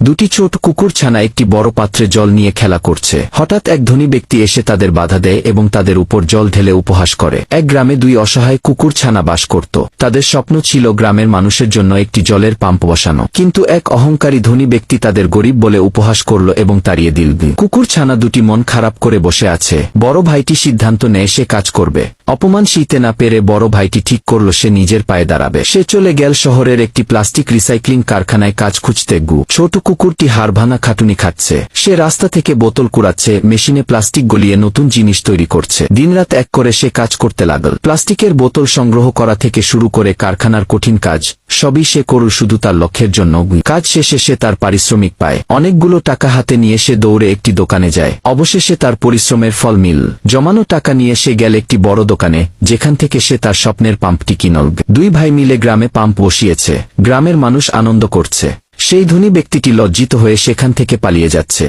দুটি ছোট কুকুরছানা একটি বড় পাত্রে জল নিয়ে খেলা করছে। হঠাৎ এক ধনী ব্যক্তি এসে তাদের বাধা দেয় এবং তাদের উপর জল ঢেলে উপহাস করে। এক গ্রামে দুই অসহায় কুকুরছানা বাস করত। তাদের স্বপ্ন ছিল গ্রামের মানুষের জন্য একটি জলের পাম্প বসানো, কিন্তু এক অহংকারী ধনী ব্যক্তি তাদের গরিব বলে উপহাস করল এবং তাড়িয়ে দিল। কুকুরছানা দুটি মন খারাপ করে বসে আছে। বড় ভাইটি সিদ্ধান্ত নেয় সে কাজ করবে। অপমান সইতে না পেরে বড় ভাইটি ঠিক করল সে নিজের পায়ে দাঁড়াবে। সে চলে গেল শহরের একটি প্লাস্টিক রিসাইক্লিং কারখানায় কাজ খুঁজতে। ছোট কুকুরটি হাড়ভাঙা খাটুনি খাচ্ছে। সে রাস্তা থেকে বোতল কুড়াচ্ছে, মেশিনে প্লাস্টিক গলিয়ে নতুন জিনিস তৈরি করছে। দিনরাত এক করে সে কাজ করতে লাগল। প্লাস্টিকের বোতল সংগ্রহ করা থেকে শুরু করে কারখানার কঠিন কাজ সবই সে করল শুধু তার লক্ষ্যের জন্য। কাজ শেষে সে তার পারিশ্রমিক পায়। অনেকগুলো টাকা হাতে নিয়ে সে দৌড়ে একটি দোকানে যায়। অবশেষে তার পরিশ্রমের ফল মিল। জমানো টাকা নিয়ে সে গেল একটি বড় দোকানে, যেখান থেকে সে তার স্বপ্নের পাম্পটি কিনল। দুই ভাই মিলে গ্রামে পাম্প বসিয়েছে। গ্রামের মানুষ আনন্দ করছে। সেই ধনী ব্যক্তিটি লজ্জিত হয়ে সেখান থেকে পালিয়ে যাচ্ছে।